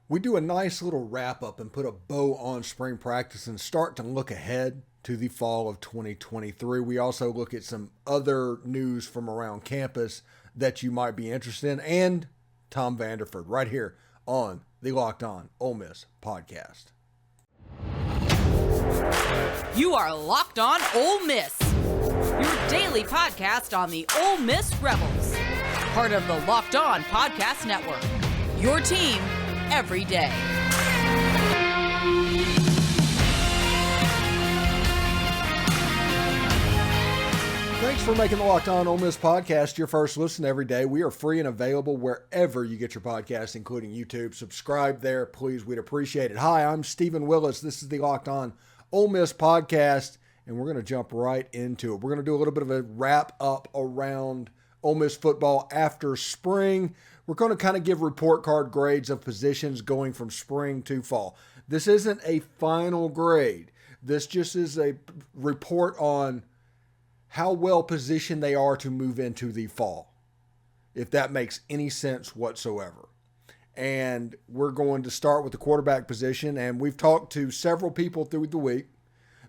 We do a nice little wrap up and put a bow on spring practice and start to look ahead to the fall of 2023. We also look at some other news from around campus that you might be interested in, and Tom Vanderford right here on the Locked On Ole Miss podcast. You are Locked On Ole Miss, your daily podcast on the Ole Miss Rebels, part of the Locked On Podcast Network, your team every day. Thanks for making the Locked On Ole Miss podcast your first listen every day. We are free and available wherever you get your podcasts, including YouTube. Subscribe there, please. We'd appreciate it. Hi, I'm Stephen Willis. This is the Locked On Ole Miss podcast, and we're going to jump right into it. We're going to do a little bit of a wrap up around Ole Miss football after spring. We're going to kind of give report card grades of positions going from spring to fall. This isn't a final grade. This just is a report on how well positioned they are to move into the fall, if that makes any sense whatsoever. And we're going to start with the quarterback position, and we've talked to several people through the week.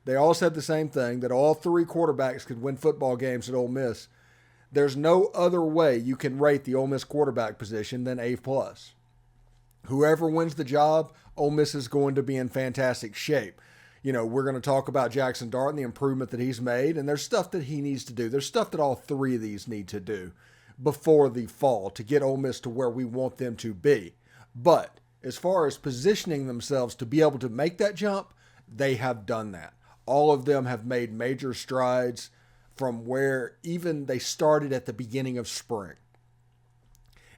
They all said the same thing, that all three quarterbacks could win football games at Ole Miss. There's no other way you can rate the Ole Miss quarterback position than A+. Whoever wins the job, Ole Miss is going to be in fantastic shape. You know, we're going to talk about Jaxson Dart and the improvement that he's made, and there's stuff that he needs to do. There's stuff that all three of these need to do before the fall to get Ole Miss to where we want them to be. But as far as positioning themselves to be able to make that jump, they have done that. All of them have made major strides from where even they started at the beginning of spring.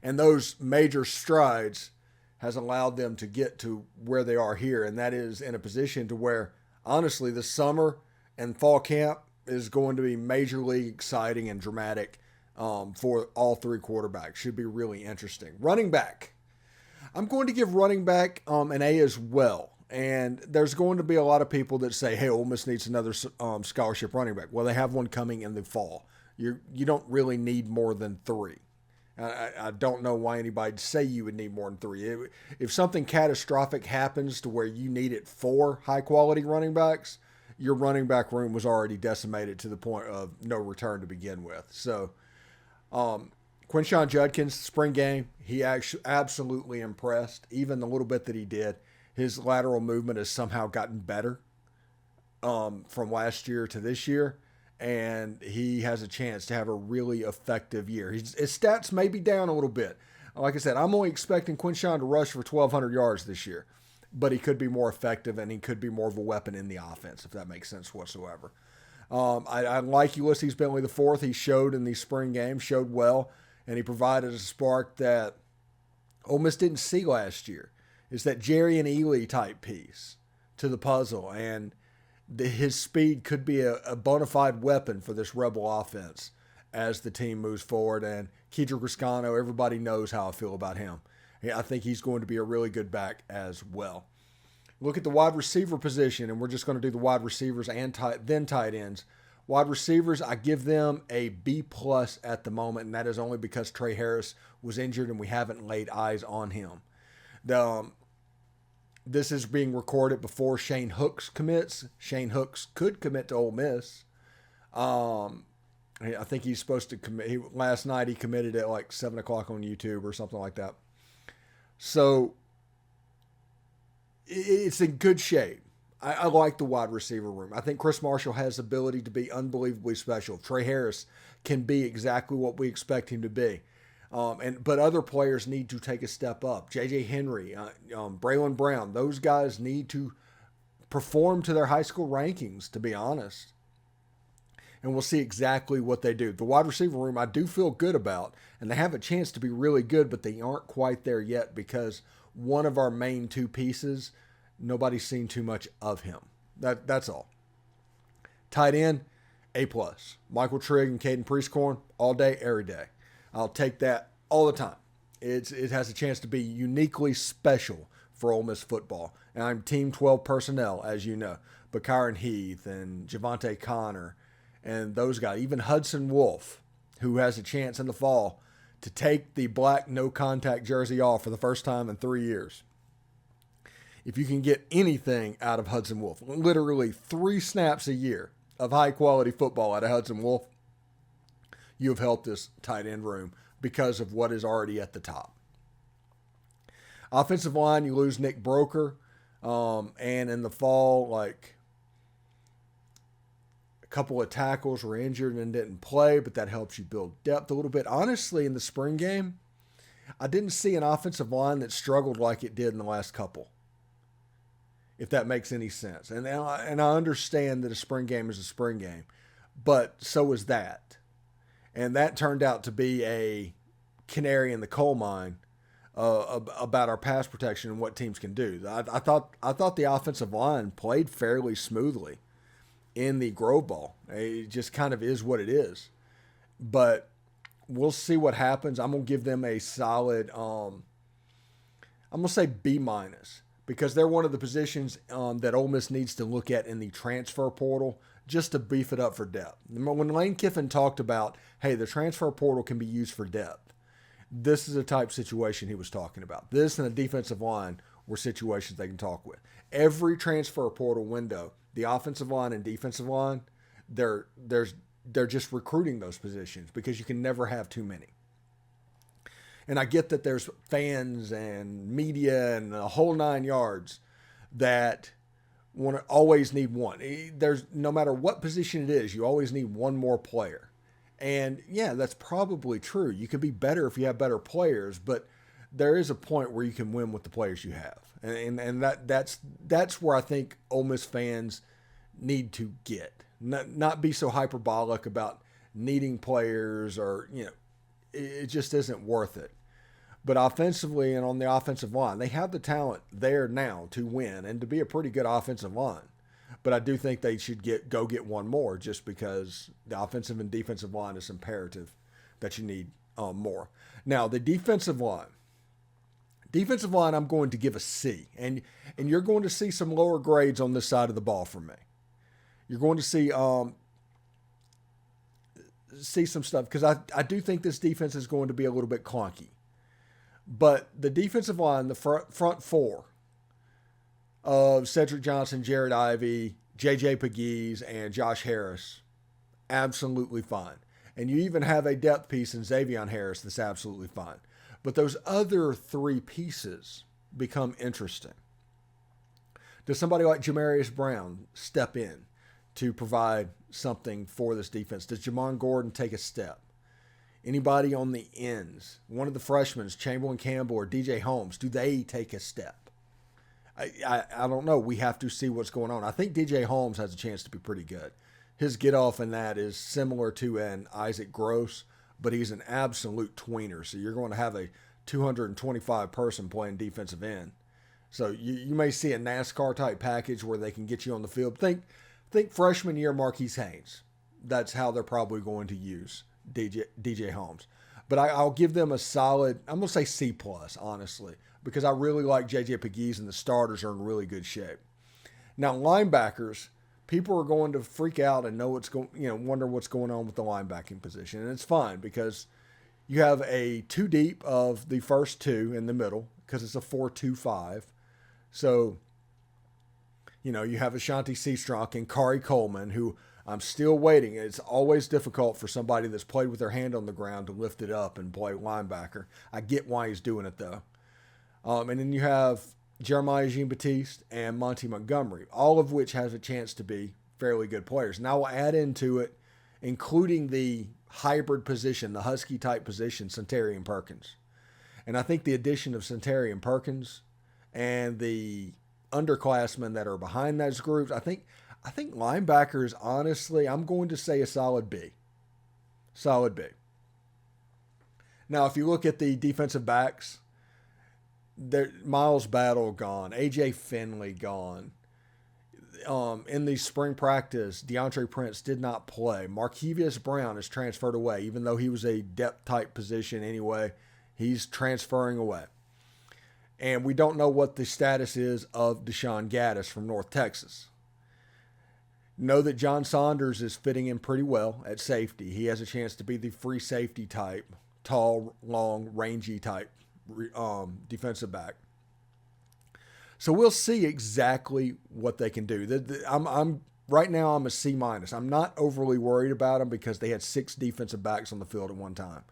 And those major strides has allowed them to get to where they are here, and that is in a position to where, honestly, the summer and fall camp is going to be majorly exciting and dramatic for all three quarterbacks. Should be really interesting. Running back. I'm going to give running back an A as well. And there's going to be a lot of people that say, hey, Ole Miss needs another scholarship running back. Well, they have one coming in the fall. You don't really need more than three. I don't know why anybody'd say you would need more than three. If something catastrophic happens to where you needed four high-quality running backs, your running back room was already decimated to the point of no return to begin with. So, Quinshon Judkins, spring game, he actually absolutely impressed. Even the little bit that he did, his lateral movement has somehow gotten better from last year to this year. And he has a chance to have a really effective year. His stats may be down a little bit. Like I said, I'm only expecting Quinshon to rush for 1,200 yards this year. But he could be more effective, and he could be more of a weapon in the offense, if that makes sense whatsoever. I like Ulysses Bentley IV. He showed in the spring game, showed well, and he provided a spark that Ole Miss didn't see last year. It's that Jerry and Ely type piece to the puzzle, and his speed could be a bona fide weapon for this Rebel offense as the team moves forward. And Kedrick Riscano, everybody knows how I feel about him. I think he's going to be a really good back as well. Look at the wide receiver position, and we're just going to do the wide receivers and then tight ends. Wide receivers, I give them a B+ at the moment, and that is only because Trey Harris was injured and we haven't laid eyes on him. This is being recorded before Shane Hooks commits. Shane Hooks could commit to Ole Miss. I think he's supposed to commit. Last night he committed at like 7 o'clock on YouTube or something like that. So it's in good shape. I like the wide receiver room. I think Chris Marshall has the ability to be unbelievably special. Trey Harris can be exactly what we expect him to be. But other players need to take a step up. J.J. Henry, Braylon Brown, those guys need to perform to their high school rankings, to be honest. And we'll see exactly what they do. The wide receiver room I do feel good about, and they have a chance to be really good, but they aren't quite there yet because one of our main two pieces, nobody's seen too much of him. That's all. Tight end, A+. Michael Trigg and Caden Priestcorn, all day, every day. I'll take that all the time. It has a chance to be uniquely special for Ole Miss football. And I'm Team 12 personnel, as you know. But Kyron Heath and Javante Connor and those guys, even Hudson Wolf, who has a chance in the fall to take the black no-contact jersey off for the first time in 3 years. if you can get anything out of Hudson Wolf, literally 3 snaps a year of high-quality football out of Hudson Wolf, you have helped this tight end room because of what is already at the top. Offensive line, you lose Nick Broker, and in the fall, like, a couple of tackles were injured and didn't play, but that helps you build depth a little bit. Honestly, in the spring game, I didn't see an offensive line that struggled like it did in the last couple, if that makes any sense. And I understand that a spring game is a spring game, but so is that. And that turned out to be a canary in the coal mine about our pass protection and what teams can do. I thought the offensive line played fairly smoothly in the Grove Bowl. It just kind of is what it is. But we'll see what happens. I'm going to give them a solid, I'm going to say B-, because they're one of the positions that Ole Miss needs to look at in the transfer portal just to beef it up for depth. When Lane Kiffin talked about, hey, the transfer portal can be used for depth, this is a type situation he was talking about. This and a defensive line were situations they can talk with. Every transfer portal window, the offensive line and defensive line, they're just recruiting those positions because you can never have too many. And I get that there's fans and media and the whole 9 yards that want to always need one. There's, no matter what position it is, you always need one more player. And yeah, that's probably true. You could be better if you have better players, but there is a point where you can win with the players you have. And that's where I think Ole Miss fans need to get. Not be so hyperbolic about needing players, or, it just isn't worth it. But offensively and on the offensive line, they have the talent there now to win and to be a pretty good offensive line. But I do think they should go get one more, just because the offensive and defensive line is imperative that you need more. Now, the defensive line. Defensive line, I'm going to give a C. And you're going to see some lower grades on this side of the ball from me. You're going to see some stuff, because I do think this defense is going to be a little bit clunky. But the defensive line, the front four of Cedric Johnson, Jared Ivey, J.J. Pegues, and Josh Harris, absolutely fine. And you even have a depth piece in Xavion Harris that's absolutely fine. But those other 3 pieces become interesting. Does somebody like Jamarius Brown step in to provide something for this defense? Does Jamon Gordon take a step? Anybody on the ends, one of the freshmen, Chamberlain Campbell or DJ Holmes, do they take a step? I don't know. We have to see what's going on. I think DJ Holmes has a chance to be pretty good. His get-off in that is similar to an Isaac Gross, but he's an absolute tweener. So you're going to have a 225 person playing defensive end. So you may see a NASCAR-type package where they can get you on the field. Think freshman year Marquise Haynes. That's how they're probably going to use DJ Holmes. But I'll give them a solid, I'm going to say C+, honestly, because I really like J.J. Pegues, and the starters are in really good shape. Now, linebackers, people are going to freak out and wonder what's going on with the linebacking position. And it's fine, because you have a 2 deep of the first 2 in the middle, because it's a 4-2-5. So, you have Ashanti Seastrunk and Kari Coleman, who I'm still waiting. It's always difficult for somebody that's played with their hand on the ground to lift it up and play linebacker. I get why he's doing it, though. And then you have Jeremiah Jean-Baptiste and Monty Montgomery, all of which has a chance to be fairly good players. And I will add into it, including the hybrid position, the Husky-type position, Centarian Perkins. And I think the addition of Centarian Perkins and the underclassmen that are behind those groups, I think linebackers, honestly, I'm going to say a solid B. Solid B. Now, if you look at the defensive backs, Miles Battle gone, A.J. Finley gone. In the spring practice, DeAndre Prince did not play. Markevius Brown is transferred away, even though he was a depth-type position anyway. He's transferring away. And we don't know what the status is of Deshaun Gaddis from North Texas. Know that John Saunders is fitting in pretty well at safety. He has a chance to be the free safety type, tall, long, rangy type defensive back. So we'll see exactly what they can do. I'm right now I'm a C-. I'm not overly worried about them because they had 6 defensive backs on the field at one time.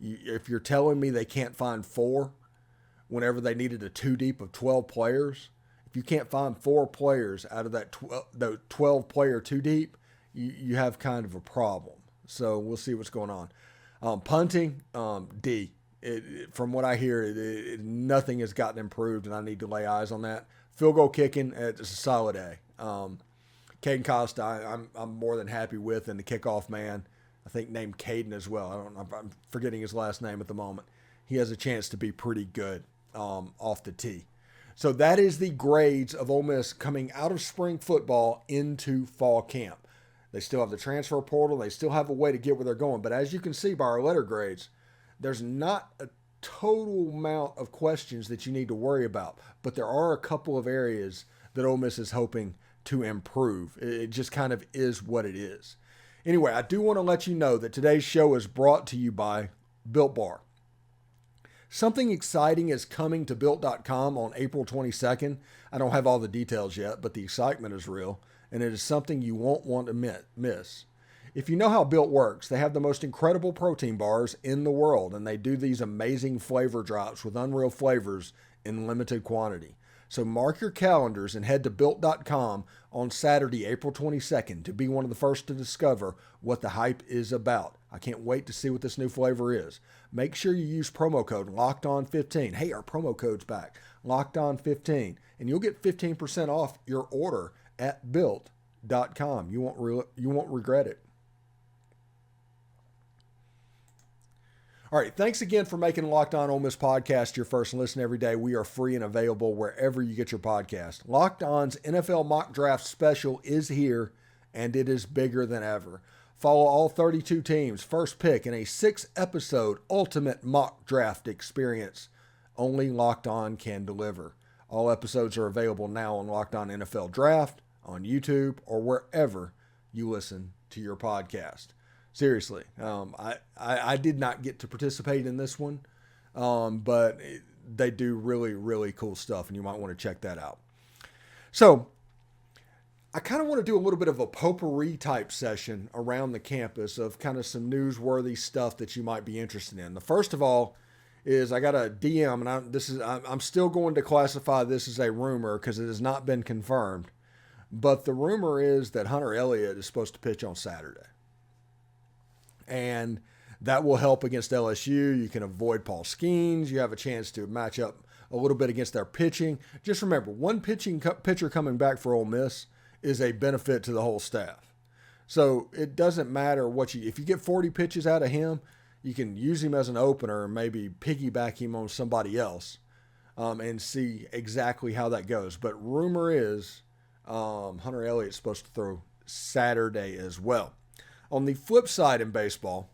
If you're telling me they can't find 4 whenever they needed a 2 deep of 12 players, if you can't find 4 players out of that 12 player 2 deep, you have kind of a problem. So we'll see what's going on. Punting, D. From what I hear, nothing has gotten improved, and I need to lay eyes on that. Field goal kicking, it's a solid A. Caden Costa, I'm more than happy with, and the kickoff man, I think named Caden as well. I'm forgetting his last name at the moment. He has a chance to be pretty good off the tee. So that is the grades of Ole Miss coming out of spring football into fall camp. They still have the transfer portal. They still have a way to get where they're going. But as you can see by our letter grades, there's not a total amount of questions that you need to worry about. But there are a couple of areas that Ole Miss is hoping to improve. It just kind of is what it is. Anyway, I do want to let you know that today's show is brought to you by Built Bar. Something exciting is coming to Built.com on April 22nd. I don't have all the details yet, but the excitement is real, and it is something you won't want to miss. If you know how Built works, they have the most incredible protein bars in the world, and they do these amazing flavor drops with unreal flavors in limited quantity. So mark your calendars and head to Built.com on Saturday, April 22nd to be one of the first to discover what the hype is about. I can't wait to see what this new flavor is. Make sure you use promo code LOCKEDON15. Hey, our promo code's back, LOCKEDON15, and you'll get 15% off your order at Built.com. You won't regret it. All right, thanks again for making Locked On Ole Miss podcast your first listen every day. We are free and available wherever you get your podcast. Locked On's NFL Mock Draft Special is here, and it is bigger than ever. Follow all 32 teams' first pick in a 6-episode ultimate mock draft experience. Only Locked On can deliver. All episodes are available now on Locked On NFL Draft, on YouTube, or wherever you listen to your podcast. Seriously, I did not get to participate in this one, but they do really, really cool stuff, and you might want to check that out. So I kind of want to do a little bit of a potpourri type session around the campus of kind of some newsworthy stuff that you might be interested in. The first of all is I got a DM, and I'm still going to classify this as a rumor because it has not been confirmed. But the rumor is that Hunter Elliot is supposed to pitch on Saturday. And that will help against LSU. You can avoid Paul Skeens. You have a chance to match up a little bit against their pitching. Just remember, one pitcher coming back for Ole Miss is a benefit to the whole staff. So it doesn't matter if you get 40 pitches out of him, you can use him as an opener and maybe piggyback him on somebody else and see exactly how that goes. But rumor is Hunter Elliott's supposed to throw Saturday as well. On the flip side in baseball,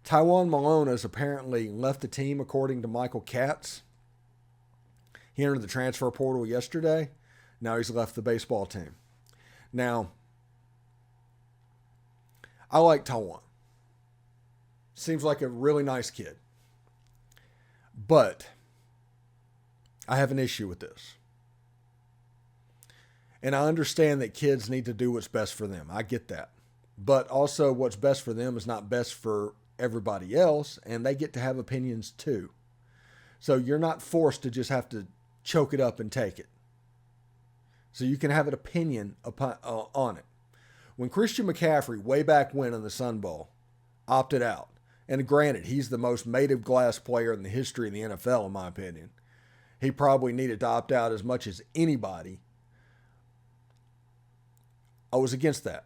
Tywone Malone has apparently left the team, according to Michael Katz. He entered the transfer portal yesterday. Now he's left the baseball team. Now, I like Tywone. Seems like a really nice kid. But I have an issue with this. And I understand that kids need to do what's best for them. I get that. But also what's best for them is not best for everybody else, and they get to have opinions too. So you're not forced to just have to choke it up and take it. So you can have an opinion on it. When Christian McCaffrey, way back when in the Sun Bowl, opted out, and granted, he's the most made of glass player in the history of the NFL, in my opinion. He probably needed to opt out as much as anybody. I was against that.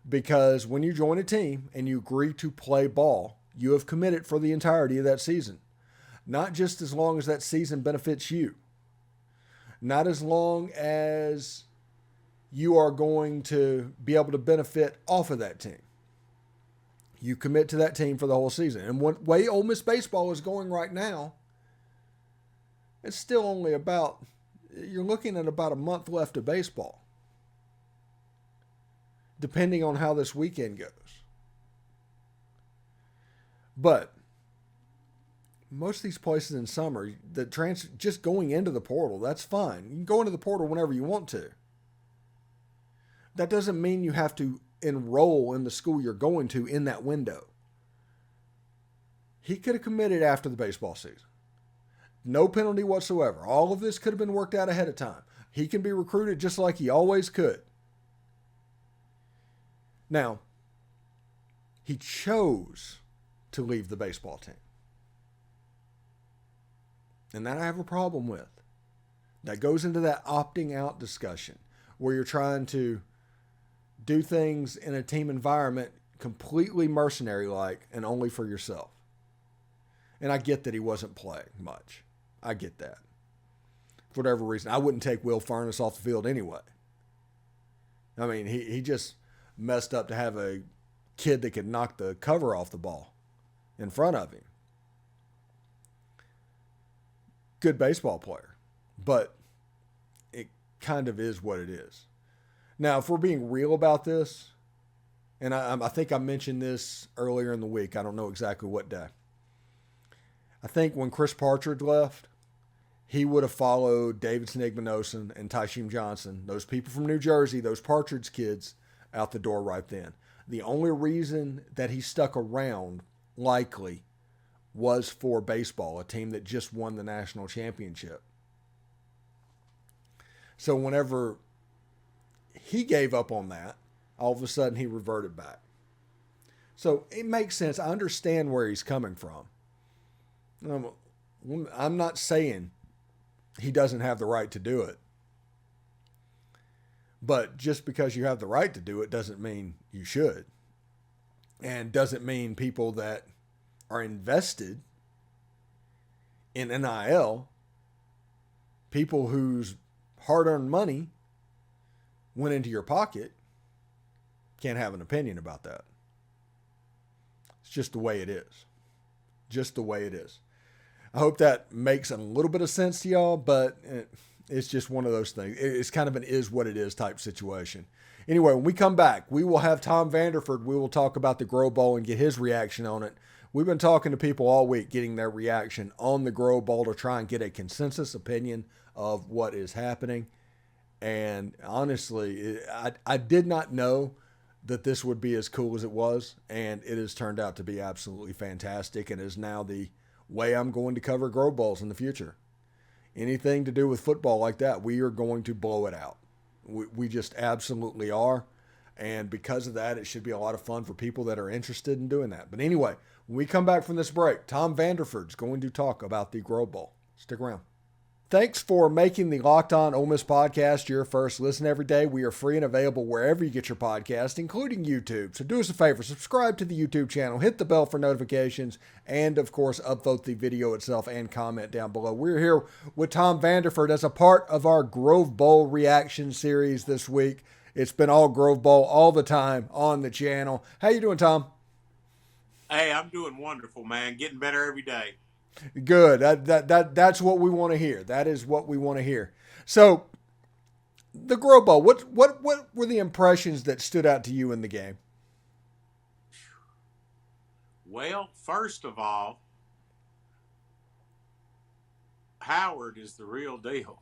Because when you join a team and you agree to play ball, you have committed for the entirety of that season. Not just as long as that season benefits you. Not as long as you are going to be able to benefit off of that team. You commit to that team for the whole season. And what way Ole Miss Baseball is going right now, it's still only you're looking at about a month left of baseball. Depending on how this weekend goes. But most of these places in summer, just going into the portal, that's fine. You can go into the portal whenever you want to. That doesn't mean you have to enroll in the school you're going to in that window. He could have committed after the baseball season. No penalty whatsoever. All of this could have been worked out ahead of time. He can be recruited just like he always could. Now, he chose to leave the baseball team. And that I have a problem with. That goes into that opting out discussion where you're trying to do things in a team environment completely mercenary-like and only for yourself. And I get that he wasn't playing much. I get that. For whatever reason. I wouldn't take Will Furness off the field anyway. I mean, he just messed up to have a kid that could knock the cover off the ball in front of him. Good baseball player. But it kind of is what it is. Now, if we're being real about this, and I think I mentioned this earlier in the week. I don't know exactly what day. I think when Chris Partridge left, he would have followed Davidson Igbinosun and Tysheem Johnson, those people from New Jersey, those Partridge kids, out the door right then. The only reason that he stuck around, likely, was for baseball, a team that just won the national championship. So whenever he gave up on that, all of a sudden he reverted back. So it makes sense. I understand where he's coming from. I'm not saying he doesn't have the right to do it. But just because you have the right to do it doesn't mean you should. And doesn't mean people that are invested in NIL, people whose hard-earned money went into your pocket, can't have an opinion about that. It's just the way it is. Just the way it is. I hope that makes a little bit of sense to y'all, but it's just one of those things. It's kind of an is what it is type situation. Anyway, when we come back, we will have Tom Vanderford. We will talk about the Grow Bowl and get his reaction on it. We've been talking to people all week, getting their reaction on the Grow Bowl to try and get a consensus opinion of what is happening. And honestly, I did not know that this would be as cool as it was, and it has turned out to be absolutely fantastic and is now the way I'm going to cover Grow Bowls in the future. Anything to do with football like that, we are going to blow it out. We just absolutely are. And because of that, it should be a lot of fun for people that are interested in doing that. But anyway, when we come back from this break, Tom Vanderford's going to talk about the Grow Bowl. Stick around. Thanks for making the Locked On Ole Miss podcast your first listen every day. We are free and available wherever you get your podcast, including YouTube. So do us a favor, subscribe to the YouTube channel, hit the bell for notifications, and of course, upvote the video itself and comment down below. We're here with Tom Vanderford as a part of our Grove Bowl reaction series this week. It's been all Grove Bowl all the time on the channel. How you doing, Tom? Hey, I'm doing wonderful, man. Getting better every day. Good. That's what we want to hear. That is what we want to hear. So, the Grow Bowl. What were the impressions that stood out to you in the game? Well, first of all, Howard is the real deal.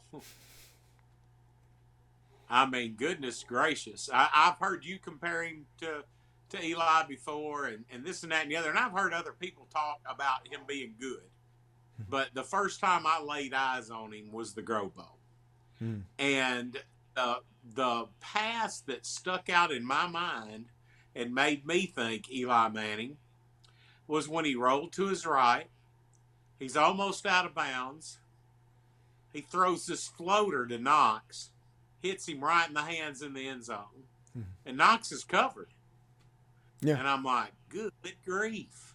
I mean, goodness gracious. I've heard you compare him to Eli before and this and that and the other, and I've heard other people talk about him being good. But the first time I laid eyes on him was the Grow Bowl. And the pass that stuck out in my mind and made me think Eli Manning was when he rolled to his right. He's almost out of bounds. He throws this floater to Knox, hits him right in the hands in the end zone. And Knox is covered. Yeah. And I'm like, good grief.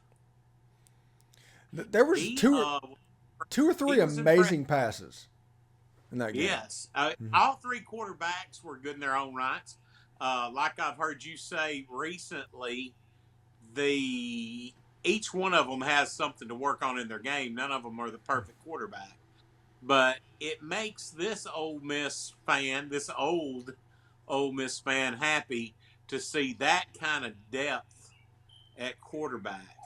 There was two or three amazing passes in that game. Yes. All three quarterbacks were good in their own rights. Like I've heard you say recently, each one of them has something to work on in their game. None of them are the perfect quarterback. But it makes this Ole Miss fan, this old Ole Miss fan, happy to see that kind of depth at quarterback.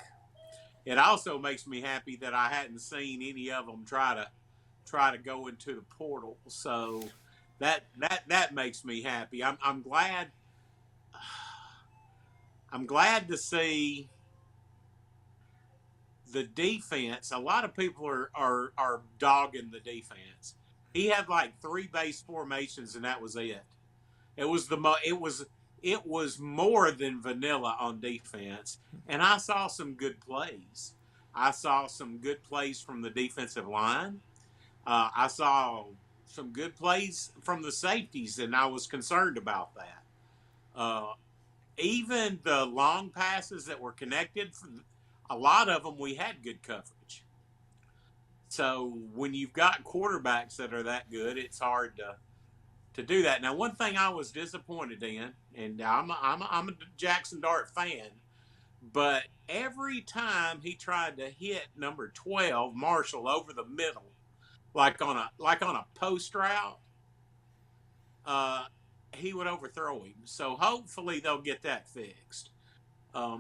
it also makes me happy that I hadn't seen any of them try to go into the portal. So that makes me happy. I'm glad. I'm glad to see the defense. A lot of people are dogging the defense. He had like 3 base formations, and that was it. It was more than vanilla on defense, and I saw some good plays. I saw some good plays from the defensive line. I saw some good plays from the safeties, and I was concerned about that. Even the long passes that were connected, a lot of them we had good coverage. So when you've got quarterbacks that are that good, it's hard to do that. Now, one thing I was disappointed in, and I'm a Jaxson Dart fan, but every time he tried to hit number 12 Marshall over the middle, like on a post route, he would overthrow him. So hopefully they'll get that fixed. I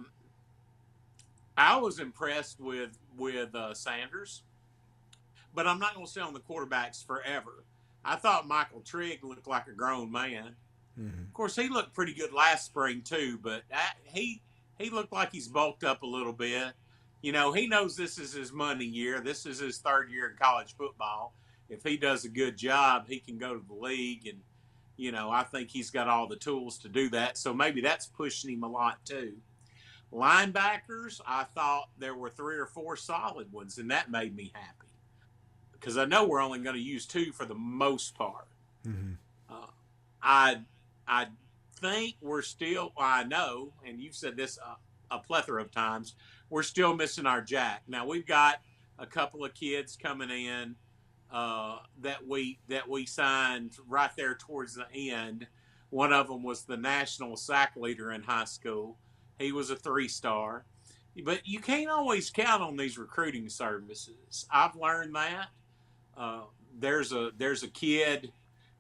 was impressed with Sanders, but I'm not going to sit on the quarterbacks forever. I thought Michael Trigg looked like a grown man. Mm-hmm. Of course, he looked pretty good last spring too, but he looked like he's bulked up a little bit. You know, he knows this is his money year. This is his 3rd year in college football. If he does a good job, he can go to the league, and you know, I think he's got all the tools to do that. So maybe that's pushing him a lot too. Linebackers, I thought there were 3 or 4 solid ones, and that made me happy because I know we're only going to use 2 for the most part. Mm-hmm. I think we're still, I know, and you've said this a plethora of times, we're still missing our jack. Now, we've got a couple of kids coming in that we signed right there towards the end. One of them was the national sack leader in high school. He was a 3-star. But you can't always count on these recruiting services. I've learned that. There's a kid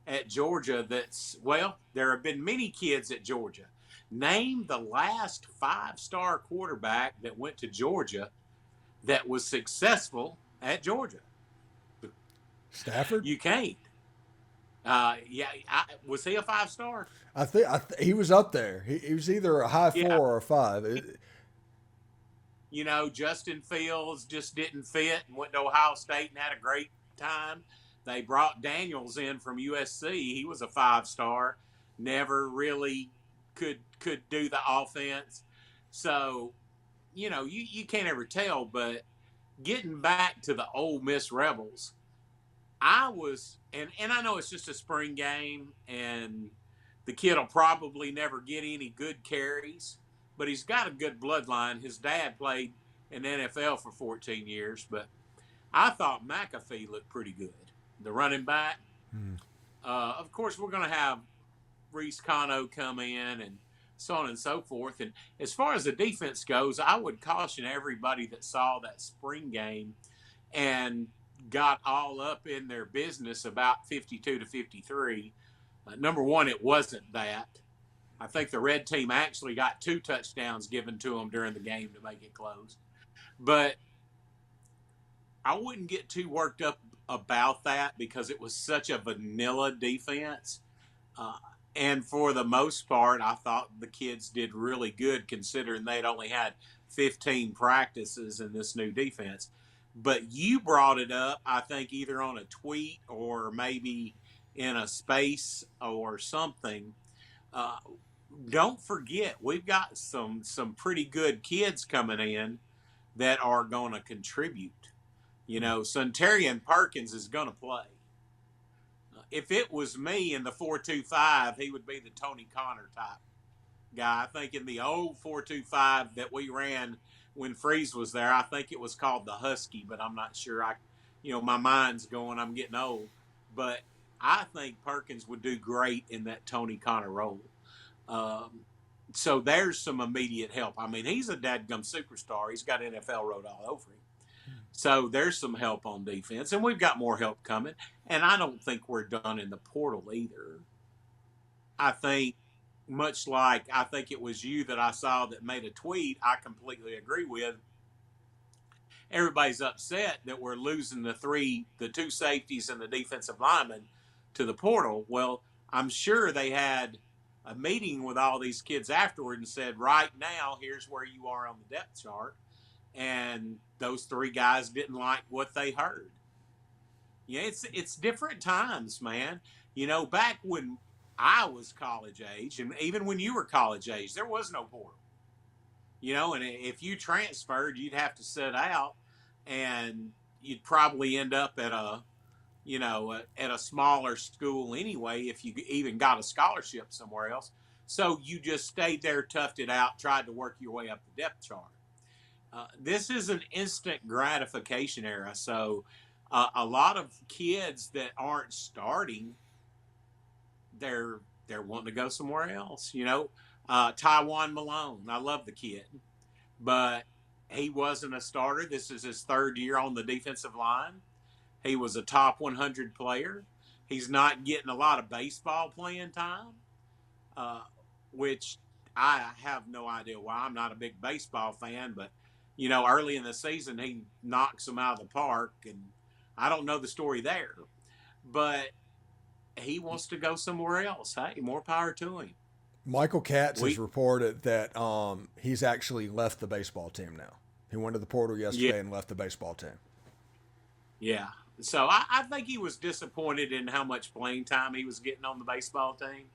at Georgia there have been many kids at Georgia. Name the last 5-star quarterback that went to Georgia that was successful at Georgia. Stafford? You can't. Was he a 5-star? I think he was up there. He was either a high 4 or a 5. You know, Justin Fields just didn't fit and went to Ohio State and had a great time. They brought Daniels in from USC. He was a 5-star. Never really could do the offense. So, you know, you can't ever tell. But getting back to the Ole Miss Rebels, I was, and I know it's just a spring game, and the kid will probably never get any good carries, but he's got a good bloodline. His dad played in the NFL for 14 years, but I thought McAfee looked pretty good, the running back. Of course, we're going to have Reese Cano come in and so on and so forth. And as far as the defense goes, I would caution everybody that saw that spring game and got all up in their business about 52 to 53. Number one, it wasn't that. I think the red team actually got 2 touchdowns given to them during the game to make it close. But I wouldn't get too worked up about that because it was such a vanilla defense. And for the most part, I thought the kids did really good considering they'd only had 15 practices in this new defense. But you brought it up, I think, either on a tweet or maybe in a space or something. Don't forget, we've got some pretty good kids coming in that are going to contribute. You know, Suntarian Perkins is going to play. If it was me in the 4-2-5, he would be the Tony Connor type guy. I think in the old 4-2-5 that we ran when Freeze was there, I think it was called the Husky, but I'm not sure. My mind's going, I'm getting old. But I think Perkins would do great in that Tony Connor role. So there's some immediate help. I mean, he's a dadgum superstar. He's got NFL road all over him. So there's some help on defense, and we've got more help coming. And I don't think we're done in the portal either. I think, much like I think it was you that I saw that made a tweet I completely agree with. everybody's upset that we're losing the two safeties and the defensive lineman to the portal. Well, I'm sure they had a meeting with all these kids afterward and said, right now, here's where you are on the depth chart. And those three guys didn't like what they heard. Yeah, it's different times, man. Back when I was college age, and even when you were college age, there was no portal. And if you transferred, you'd have to sit out, and you'd probably end up at a smaller school anyway, if you even got a scholarship somewhere else. So you just stayed there, toughed it out, tried to work your way up the depth chart. This is an instant gratification era. So a lot of kids that aren't starting, they're wanting to go somewhere else. Tywone Malone, I love the kid, but he wasn't a starter. This is his third year on the defensive line. He was a top 100 player. He's not getting a lot of baseball playing time, which I have no idea why. I'm not a big baseball fan, but, early in the season, he knocks them out of the park, and I don't know the story there. But he wants to go somewhere else. Hey, more power to him. Michael Katz has reported that he's actually left the baseball team now. He went to the portal yesterday and left the baseball team. Yeah. So I think he was disappointed in how much playing time he was getting on the baseball team.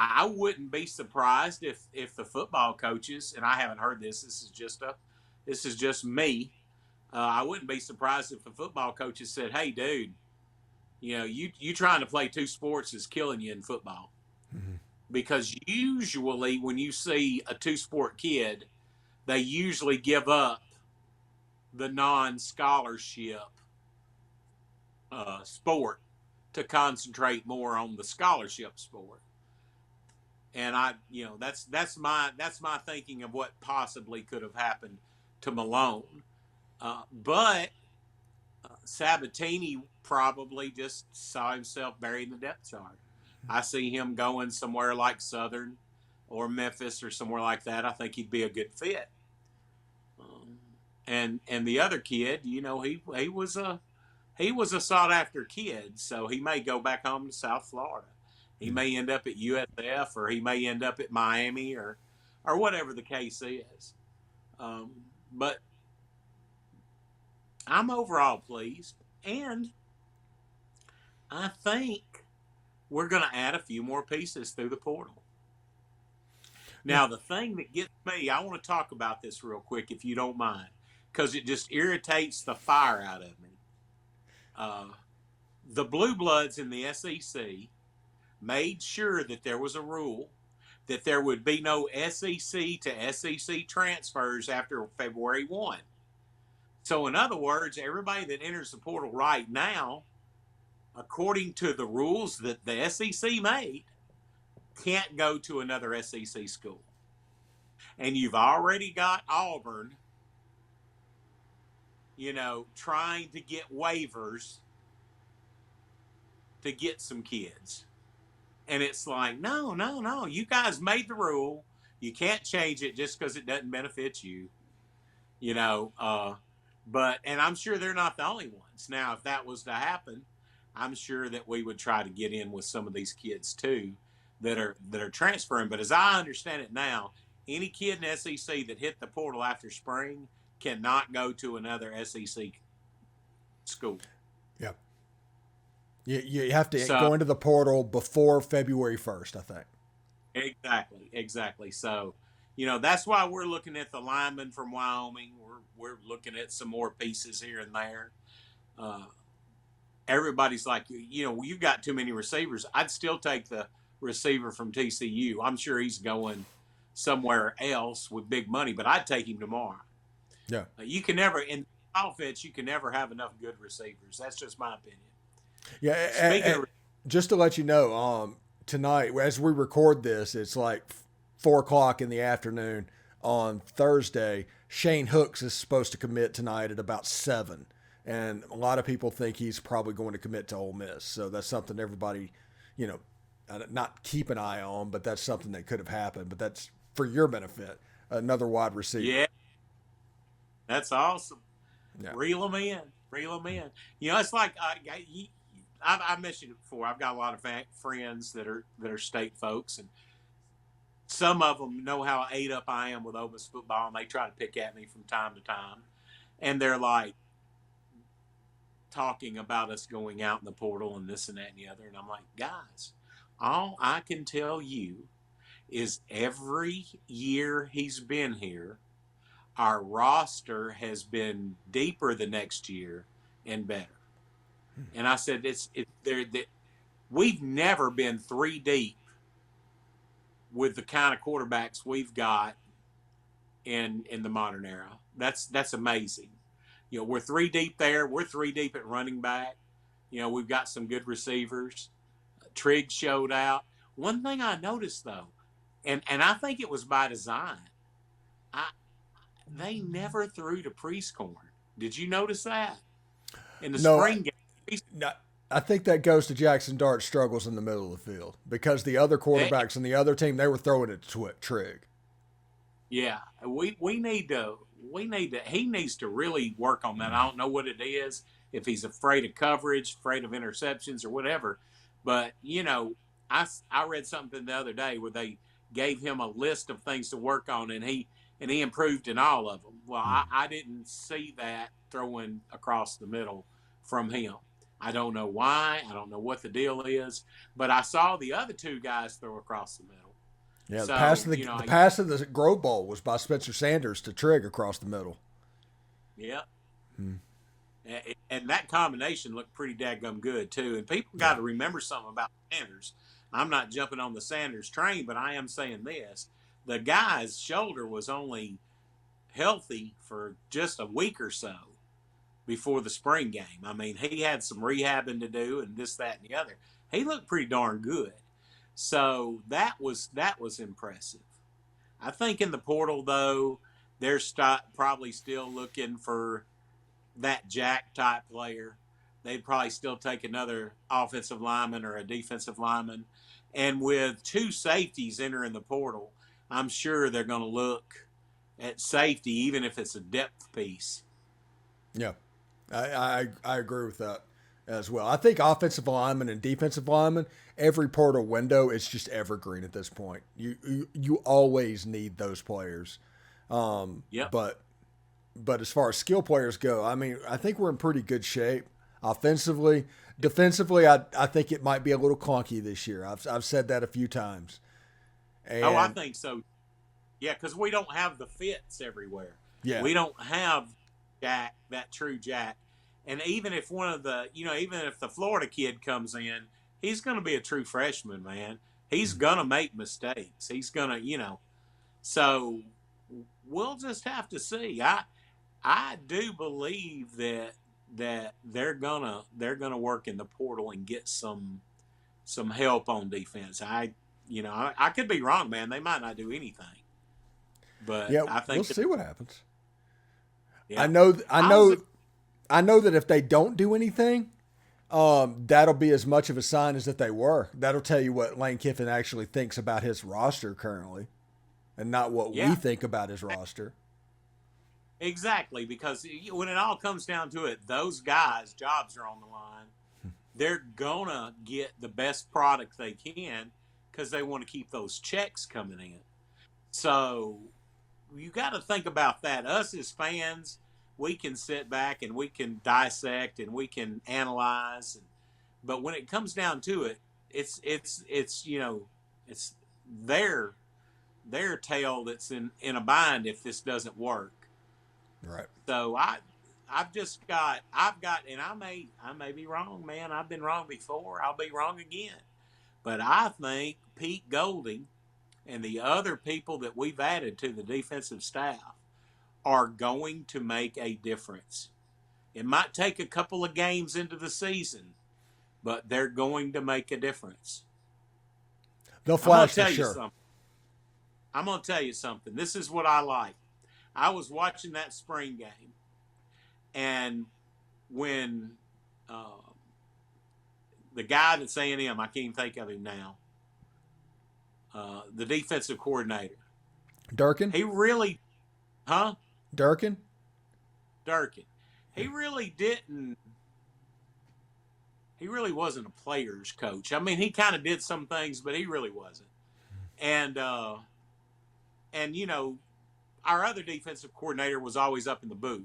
I wouldn't be surprised if the football coaches, and I haven't heard this. This is just me. I wouldn't be surprised if the football coaches said, "Hey, dude, you trying to play two sports is killing you in football." Mm-hmm. Because usually when you see a two-sport kid, they usually give up the non-scholarship sport to concentrate more on the scholarship sport. And that's my thinking of what possibly could have happened to Malone. But Sabatini probably just saw himself buried in the depth chart. I see him going somewhere like Southern or Memphis or somewhere like that. I think he'd be a good fit. And the other kid, he was a sought after kid, so he may go back home to South Florida. He may end up at USF, or he may end up at Miami, or whatever the case is. But I'm overall pleased, and I think we're going to add a few more pieces through the portal. Now, the thing that gets me, I want to talk about this real quick, if you don't mind, because it just irritates the fire out of me. The Blue Bloods in the SEC made sure that there was a rule that there would be no SEC to SEC transfers after February 1. So, in other words, everybody that enters the portal right now, according to the rules that the SEC made, can't go to another SEC school. And you've already got Auburn, trying to get waivers to get some kids. And it's like, no. You guys made the rule. You can't change it just because it doesn't benefit you. But I'm sure they're not the only ones. Now, if that was to happen, I'm sure that we would try to get in with some of these kids too that are transferring. But as I understand it now, any kid in SEC that hit the portal after spring cannot go to another SEC school. Yeah. You have to go into the portal before February 1st, I think. Exactly. So, that's why we're looking at the lineman from Wyoming. We're looking at some more pieces here and there. Everybody's like, you've got too many receivers. I'd still take the receiver from TCU. I'm sure he's going somewhere else with big money, but I'd take him tomorrow. Yeah. You can never, in offense, you can never have enough good receivers. That's just my opinion. Yeah. And just to let you know, tonight, as we record this, it's like 4:00 in the afternoon on Thursday. Shane Hooks is supposed to commit tonight at about 7. And a lot of people think he's probably going to commit to Ole Miss. So that's something everybody, not keep an eye on, but that's something that could have happened. But that's for your benefit, another wide receiver. Yeah. That's awesome. Yeah. Reel them in. You know, it's like I mentioned it before. I've got a lot of friends that are state folks, and some of them know how ate up I am with Ole Miss football, and they try to pick at me from time to time. And they're like talking about us going out in the portal and this and that and the other. And I'm like, guys, all I can tell you is every year he's been here, our roster has been deeper the next year and better. And I said, we've never been 3 deep with the kind of quarterbacks we've got in the modern era. That's amazing. You know, we're 3 deep there. We're 3 deep at running back. You know, we've got some good receivers. Trigg showed out. One thing I noticed though, and I think it was by design, they never threw to Prieskorn. Did you notice that? In the spring game. No, I think that goes to Jaxson Dart's struggles in the middle of the field, because the other quarterbacks on the other team, they were throwing it to Trigg. Yeah, we need to he needs to really work on that. I don't know what it is, if he's afraid of coverage, afraid of interceptions or whatever. But, you know, I read something the other day where they gave him a list of things to work on, and he improved in all of them. Well, I didn't see that throwing across the middle from him. I don't know why. I don't know what the deal is. But I saw the other 2 guys throw across the middle. Yeah, so, the pass of the Grove Bowl was by Spencer Sanders to Trigg across the middle. Yeah. And that combination looked pretty dadgum good, too. And people got to remember something about Sanders. I'm not jumping on the Sanders train, but I am saying this. The guy's shoulder was only healthy for just a week or so before the spring game. I mean, he had some rehabbing to do and this, that, and the other. He looked pretty darn good. So that was impressive. I think in the portal, though, they're probably still looking for that Jack type player. They'd probably still take another offensive lineman or a defensive lineman. And with 2 safeties entering the portal, I'm sure they're going to look at safety, even if it's a depth piece. Yeah, I agree with that as well. I think offensive lineman and defensive lineman, every portal window, it's just evergreen at this point. You always need those players. But as far as skill players go, I mean, I think we're in pretty good shape offensively. Defensively, I think it might be a little clunky this year. I've said that a few times. And I think so. Yeah, because we don't have the fits everywhere. Yeah. We don't have Jack, that true Jack. And even if even if the Florida kid comes in, he's going to be a true freshman, man. He's going to make mistakes. He's going to, so we'll just have to see. I do believe that they're gonna work in the portal and get some help on defense. I could be wrong, man. They might not do anything, but yeah, I think we'll see what happens. Yeah. I know that if they don't do anything, that'll be as much of a sign as that they were. That'll tell you what Lane Kiffin actually thinks about his roster currently, and not what we think about his roster. Exactly, because when it all comes down to it, those guys' jobs are on the line. They're going to get the best product they can because they want to keep those checks coming in. So you got to think about that. Us as fans, we can sit back and we can dissect and we can analyze. But when it comes down to it, it's their tail that's in a bind if this doesn't work. Right. So I've got, and I may be wrong, man. I've been wrong before. I'll be wrong again. But I think Pete Golding and the other people that we've added to the defensive staff are going to make a difference. It might take a couple of games into the season, but they're going to make a difference. They'll flash for sure. I'm going to tell you something. This is what I like. I was watching that spring game, and when the guy that's A&M, I can't even think of him now, the defensive coordinator. Durkin? He really, Durkin? Durkin. He really didn't. He really wasn't a player's coach. I mean, he kind of did some things, but he really wasn't. And you know, our other defensive coordinator was always up in the booth.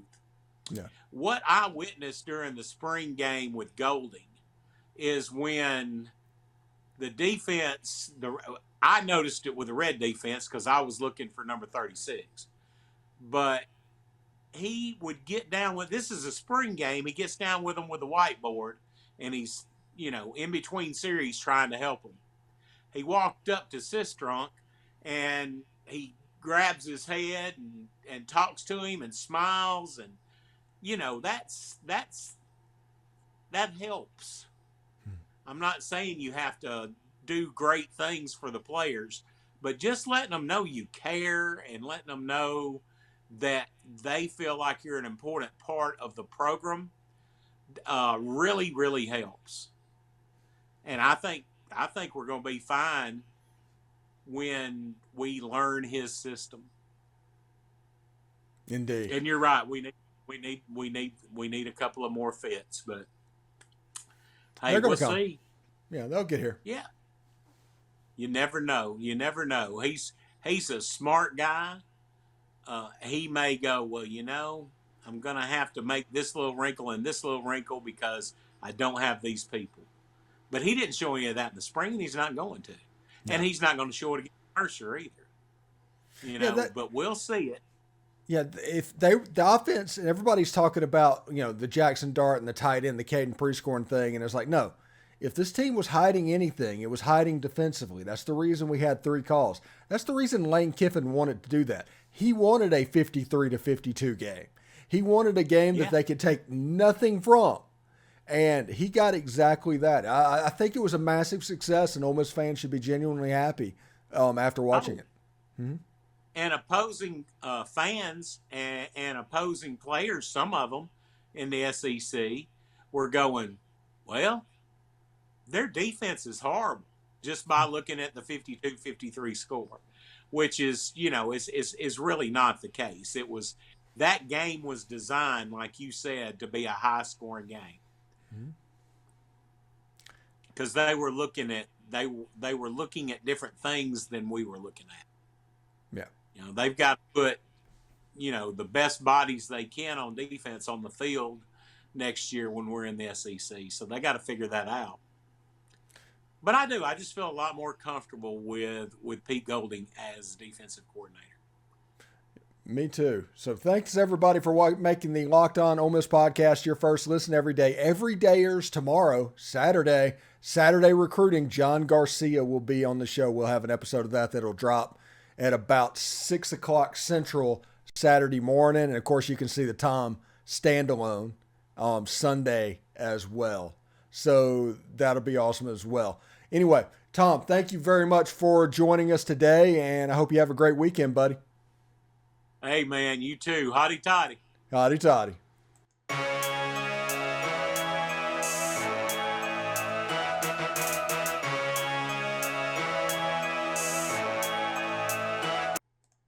Yeah. What I witnessed during the spring game with Golding is when the defense, I noticed it with the red defense because I was looking for number 36. But he would get down with, this is a spring game, he gets down with them with a whiteboard, and he's, you know, in between series trying to help them. He walked up to Sistrunk, and he grabs his head and talks to him and smiles, and you know, that helps. I'm not saying you have to do great things for the players, but just letting them know you care and letting them know that they feel like you're an important part of the program really, really helps. And I think we're going to be fine when we learn his system. Indeed. And you're right. We need a couple of more fits, but hey, we'll see. Yeah, they'll get here. Yeah. You never know. You never know. He's a smart guy. He may go, well, you know, I'm going to have to make this little wrinkle and this little wrinkle because I don't have these people. But he didn't show any of that in the spring, and he's not going to. No. And he's not going to show it against Mercer either. You know, but we'll see it. Yeah, if the offense, and everybody's talking about, you know, the Jaxson Dart and the tight end, the Caden Prescorn thing, and it's like, no, if this team was hiding anything, it was hiding defensively. That's the reason we had 3 calls. That's the reason Lane Kiffin wanted to do that. He wanted a 53-52 game. He wanted a game that they could take nothing from, and he got exactly that. I think it was a massive success, and Ole Miss fans should be genuinely happy after watching it. Mm-hmm. And opposing fans and opposing players, some of them in the SEC, were going, well, their defense is horrible just by looking at the 52-53 score, which is, you know, is really not the case. That game was designed, like you said, to be a high-scoring game. Because they were looking at different things than we were looking at. Yeah. You know, they've got to put, you know, the best bodies they can on defense on the field next year when we're in the SEC. So they got to figure that out. But I do. I just feel a lot more comfortable with Pete Golding as defensive coordinator. Me too. So thanks everybody for making the Locked On Ole Miss podcast your first listen every day. Every dayers tomorrow, Saturday recruiting. John Garcia will be on the show. We'll have an episode of that'll drop at about 6 o'clock Central Saturday morning. And of course you can see the Tom standalone Sunday as well. So that'll be awesome as well. Anyway, Tom, thank you very much for joining us today, and I hope you have a great weekend, buddy. Hey, man, you too. Hotty toddy. Hotty toddy.